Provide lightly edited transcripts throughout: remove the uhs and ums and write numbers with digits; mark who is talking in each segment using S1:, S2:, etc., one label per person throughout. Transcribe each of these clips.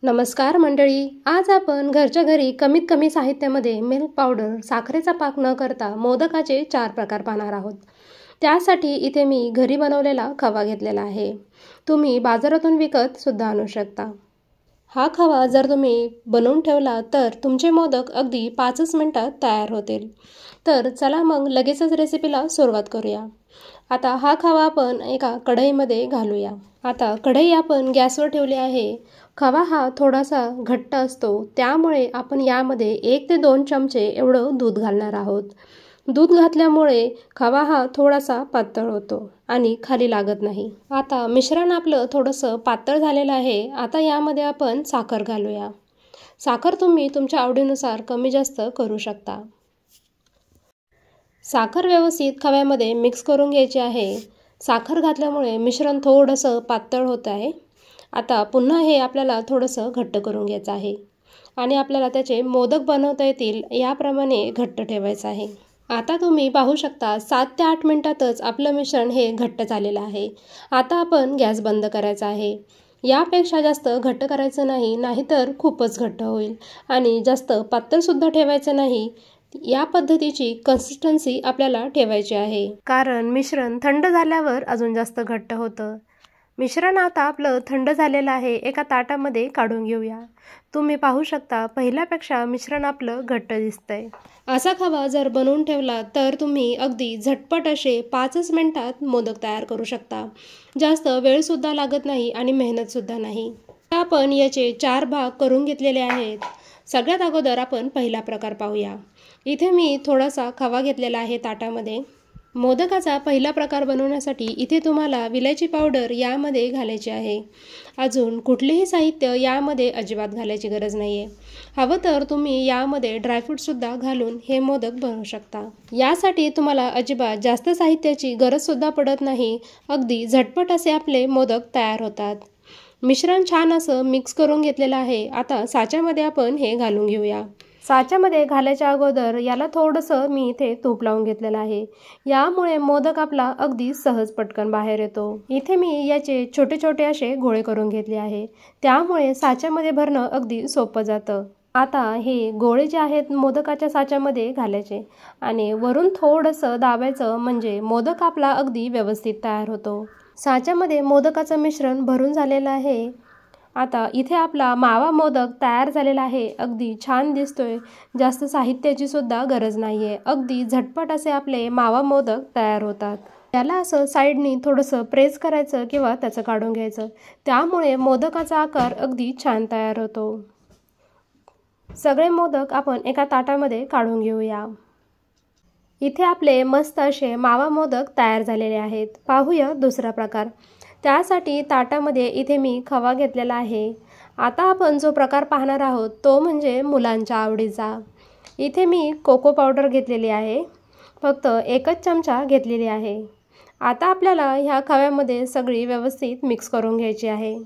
S1: नमस्कार मंडळी, आज आपण घरच्या घरी कमीत कमी साहित्यामध्ये मिल्क पावडर, साखरेचा पाक न करता मोदकाचे 4 प्रकार पाहणार आहोत. त्यासाठी इथे मी घरी बनवलेला खवा घेतलेला आहे. तुम्ही बाजारातून विकत सुद्धा आणू शकता. हा खवा जर तुम्ही बनवून ठेवला तर तुमचे मोदक अगदी 5च मिनिटात तयार होतील. तर चला मग लगेचच रेसिपीला सुरुवात करूया. आता हा खवा आपण एका कढईमध्ये घालूया. आता कढई आपण गॅसवर ठेवली आहे. खवा हा थोडासा घट्ट असतो, त्यामुळे आपण यामध्ये 1 ते 2 चमचे एवढं दूध घालणार आहोत. दूध घातल्यामुळे खवा हा थोडासा पातळ होतो आणि खाली लागत नाही. आता मिश्रण आपलं थोडंसं पातळ झालेलं आहे. आता यामध्ये आपण साखर घालूया. साखर तुम्ही तुमच्या आवडीनुसार कमी जास्त करू शकता. साखर व्यवस्थित खव्यामध्ये मिक्स करून घ्यायची आहे. साखर घातल्यामुळे मिश्रण थोडंसं पातळ होत आहे. आता पुन्हा हे आपल्याला थोडंसं घट्ट करून घ्यायचं आहे आणि आपल्याला त्याचे मोदक बनवता येतील याप्रमाणे घट्ट ठेवायचं आहे. आता तुम्ही पाहू शकता 7 ते 8 मिनिटातच आपलं मिश्रण हे घट्ट झालेलं आहे. आता आपण गॅस बंद करायचा आहे. यापेक्षा जास्त घट्ट करायचं नाही, नाहीतर खूपच घट्ट होईल आणि जास्त पातळसुद्धा ठेवायचं नाही. या पद्धतीची कन्सिस्टन्सी आपल्याला ठेवायची आहे, कारण मिश्रण थंड झाल्यावर अजून जास्त घट्ट होतं. मिश्रण आता आपलं थंड झालेलं आहे. एका ताटामध्ये काढून घेऊया. तुम्ही पाहू शकता पहिल्यापेक्षा मिश्रण आपलं घट्ट दिसतंय. असा खवा जर बनवून ठेवला तर तुम्ही अगदी झटपट असे 5च मिनिटात मोदक तयार करू शकता. जास्त वेळसुद्धा लागत नाही आणि मेहनतसुद्धा नाही. आपण याचे 4 भाग करून घेतलेले आहेत. सगळ्यात अगोदर आपण पहिला प्रकार पाहूया. इथे मी थोडासा खवा घेतलेला आहे ताटामध्ये. मोदकाचा पहिला प्रकार बनवण्यासाठी इथे तुम्हाला विलायची पावडर यामध्ये घालायची आहे. अजून कुठलेही साहित्य यामध्ये अजिबात घालायची गरज नाही आहे. हवं तर तुम्ही यामध्ये ड्रायफ्रूटसुद्धा घालून हे मोदक बनवू शकता. यासाठी तुम्हाला अजिबात जास्त साहित्याची गरजसुद्धा पडत नाही. अगदी झटपट असे आपले मोदक तयार होतात. मिश्रण छान असं मिक्स करून घेतलेलं आहे. आता साच्यामध्ये आपण हे घालून घेऊया. साच्यामध्ये घालायच्या अगोदर याला थोडंसं मी इथे तूप लावून घेतलेलं आहे. यामुळे मोदक आपला अगदी सहज पटकन बाहेर येतो. इथे मी याचे छोटे छोटे असे गोळे करून घेतले आहे. त्यामुळे साच्यामध्ये भरणं अगदी सोपं जातं. आता हे गोळे जे आहेत मोदकाच्या साच्यामध्ये घालायचे आणि वरून थोडंसं दाबायचं, म्हणजे मोदक आपला अगदी व्यवस्थित तयार होतो. साच्यामध्ये मोदकाचं मिश्रण भरून झालेलं आहे. आता इथे आपला मावा मोदक तयार झालेला आहे. अगदी छान दिसतोय. जास्त साहित्याची सुद्धा गरज नाही आहे. अगदी झटपट असे आपले मावा मोदक तयार होतात. त्याला असं साईडनी थोडंसं प्रेस करायचं किंवा त्याचं काढून घ्यायचं. त्यामुळे मोदकाचा आकार अगदी छान तयार होतो. सगळे मोदक आपण एका ताटामध्ये काढून घेऊया. इथे आपले मस्त असे मावा मोदक तयार झालेले आहेत. पाहूया दुसरा प्रकार. त्यासाठी ताटामध्ये इथे मी खवा घेतलेला आहे. आता आपण जो प्रकार पाहणार आहोत तो म्हणजे मुलांच्या आवडीचा. इथे मी कोको पावडर घेतलेली आहे. फक्त 1च चमचा घेतलेली आहे. आता आपल्याला ह्या खव्यामध्ये सगळी व्यवस्थित मिक्स करून घ्यायची आहे.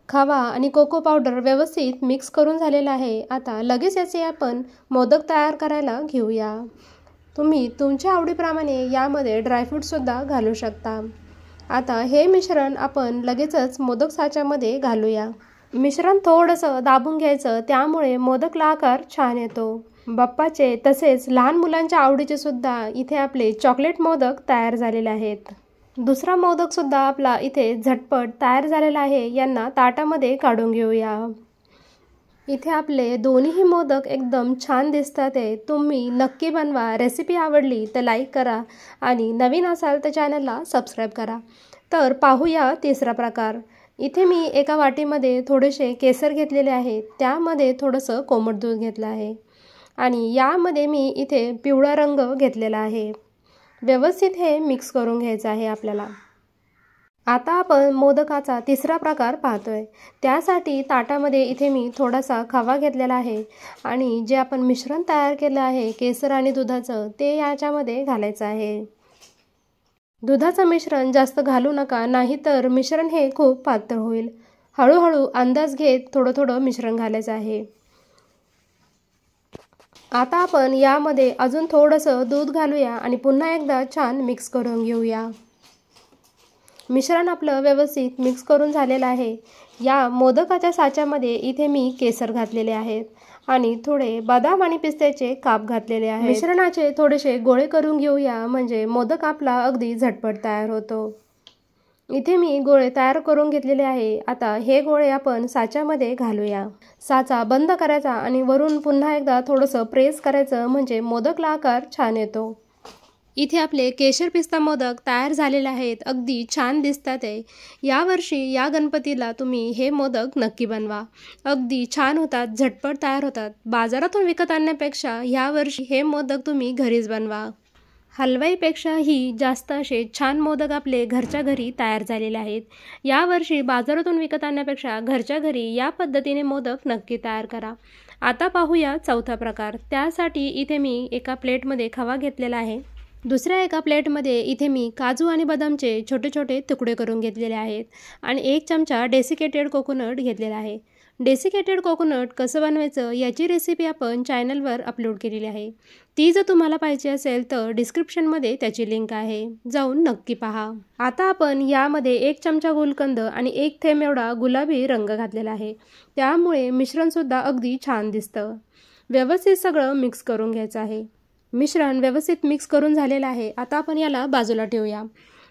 S1: खवा आणि कोको पावडर व्यवस्थित मिक्स करून झालेला आहे. आता लगेच याचे आपण मोदक तयार करायला घेऊया. तुम्ही तुमच्या आवडीप्रमाणे यामध्ये ड्रायफ्रूटसुद्धा घालू शकता. आता हे मिश्रण आपण लगेचच मोदक साच्यामध्ये घालूया. मिश्रण थोडंसं दाबून घ्यायचं, त्यामुळे मोदकला आकार छान येतो. बाप्पाचे तसेच लहान मुलांच्या आवडीचे सुद्धा इथे आपले चॉकलेट मोदक तयार झालेले आहेत. दुसरा मोदकसुद्धा आपला इथे झटपट तयार झालेला आहे. यांना ताटामध्ये काढून घेऊया. इथे आपले दोन्हीही मोदक एकदम छान दिसतात आहे. तुम्ही नक्की बनवा. रेसिपी आवडली तर लाईक करा आणि नवीन असाल तर चॅनलला सबस्क्राईब करा. तर पाहूया तिसरा प्रकार. इथे मी एका वाटीमध्ये थोडेसे केसर घेतलेले आहे. त्यामध्ये थोडंसं कोमट दूध घेतलं आहे आणि यामध्ये मी इथे पिवळा रंग घेतलेला आहे. व्यवस्थित हे मिक्स करून घ्यायचं आहे आपल्याला. आता आपण मोदकाचा तिसरा प्रकार पाहतोय. त्यासाठी ताटामध्ये इथे मी थोडासा खवा घेतलेला आहे आणि जे आपण मिश्रण तयार केलं आहे केसर आणि दुधाचं, ते याच्यामध्ये घालायचं आहे. दुधाचं मिश्रण जास्त घालू नका, नाहीतर मिश्रण हे खूप पातळ होईल. हळूहळू अंदाज घेत थोडं थोडं मिश्रण घालायचं आहे. आता आपण यामध्ये अजून थोडंसं दूध घालूया आणि पुन्हा एकदा छान मिक्स करून घेऊया. मिश्रण आपलं व्यवस्थित मिक्स करून झालेलं आहे। या मोदकाच्या साच्यामध्ये इथे मी केसर घातलेले आहेत आणि थोडे बदाम आणि पिस्त्याचे काप घातलेले आहेत। मिश्रणाचे थोडेसे गोळे करून घेऊया, म्हणजे मोदक आपला अगदी झटपट तयार होतो। इथे मी गोळे तयार करून घेतलेले आहे। आता हे गोळे आपण साच्यामध्ये घालूया। साचा बंद करायचा आणि वरून पुन्हा एकदा थोडंसं प्रेस करायचं, म्हणजे मोदकला आकार छान येतो। इथे आपले केशर पिस्ता मोदक तयार झालेले आहेत, अगदी छान दिसतात आहे। यावर्षी या गणपतीला तुम्ही हे मोदक नक्की बनवा, अगदी छान होतात, झटपट तयार होतात। बाजारातून विकत आणण्यापेक्षा यावर्षी हे मोदक तुम्ही घरीच बनवा। हलवाईपेक्षाही जास्त असे छान मोदक आपले घरच्या घरी तयार झालेले आहेत। यावर्षी बाजारातून विकत आणण्यापेक्षा घरच्या घरी या पद्धतीने मोदक नक्की तयार करा। आता पाहूया चौथा प्रकार। त्यासाठी इथे मी एका प्लेटमध्ये खवा घेतलेला आहे। दुसऱ्या एका प्लेटमध्ये इथे मी काजू आणि बदामचे छोटे छोटे तुकडे करून घेतलेले आहेत आणि 1 चमचा डेसिकेटेड कोकोनट घेतलेला आहे। डेसिकेटेड कोकोनट कसं बनवायचं याची रेसिपी आपण चॅनलवर अपलोड केलेली आहे। ती जर तुम्हाला पाहिजे असेल तर डिस्क्रिप्शनमध्ये त्याची लिंक आहे, जाऊन नक्की पहा। आता आपण यामध्ये 1 चमचा गुलकंद आणि 1 थेंब एवढा गुलाबी रंग घातलेला आहे, त्यामुळे मिश्रणसुद्धा अगदी छान दिसतं। व्यवस्थित सगळं मिक्स करून घ्यायचं आहे। मिश्रण व्यवस्थित मिक्स करून झालेलं आहे। आता आपण याला बाजूला ठेवूया।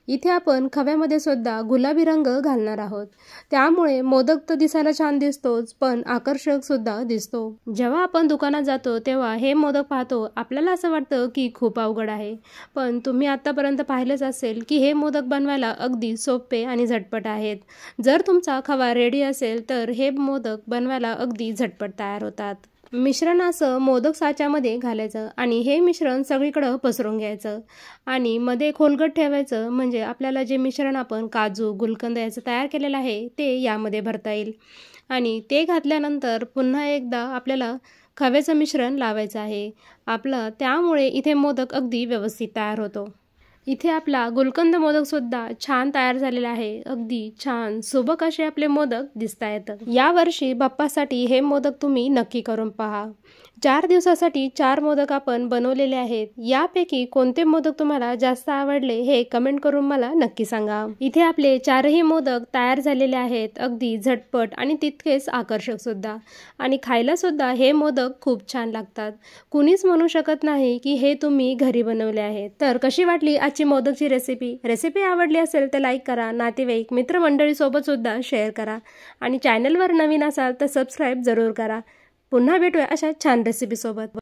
S1: इथे आपण खव्यामध्ये सुद्धा गुलाबी रंग घालणार आहोत, त्यामुळे मोदक तर दिसायला छान दिसतोच, पण आकर्षक सुद्धा दिसतो। जेव्हा आपण दुकानात जातो तेव्हा हे मोदक पाहतो, आपल्याला असं वाटतं की खूप अवघड आहे, पण तुम्ही आतापर्यंत पाहिलंच असेल की हे मोदक बनवायला अगदी सोपे आणि झटपट आहेत। जर तुमचा खवा रेडी असेल तर हे मोदक बनवायला अगदी झटपट तयार होतात। मिश्रण असं मोदक साच्यामध्ये घालायचं आणि हे मिश्रण सगळीकडे पसरून घ्यायचं आणि मध्ये खोलगट ठेवायचं, म्हणजे आपल्याला जे मिश्रण आपण काजू गुलकंद याचं तयार केलेलं आहे ते यामध्ये भरता येईल। आणि ते घातल्यानंतर पुन्हा एकदा आपल्याला खव्याचं मिश्रण लावायचं आहे आपलं, त्यामुळे इथे मोदक अगदी व्यवस्थित तयार होतो। इथे आपला गुलकंद मोदकसुद्धा छान तयार झालेला आहे, अगदी छान सुबक असे आपले मोदक दिसतायत। यावर्षी बाप्पासाठी हे मोदक तुम्ही नक्की करून पहा। 4 दिवसासाठी 4 मोदक आपण बनवलेले आहेत। यापैकी कोणते मोदक तुम्हाला जास्त आवडले हे कमेंट करून मला नक्की सांगा। इथे आपले 4ही मोदक तयार झालेले आहेत, अगदी झटपट आणि तितकेच आकर्षक सुद्धा, आणि खायला सुद्धा हे मोदक खूप छान लागतात। कुणीच म्हणू शकत नाही की हे तुम्ही घरी बनवले आहेत। तर कशी वाटली आजची मोदकची रेसिपी आवडली असेल तर लाईक करा, नातेवाईक मित्रमंडळी सोबत सुद्धा शेअर करा आणि चॅनलवर नवीन असाल तर सबस्क्राईब जरूर करा। पुन्हा भेटूया अशा छान रेसिपी सोबत।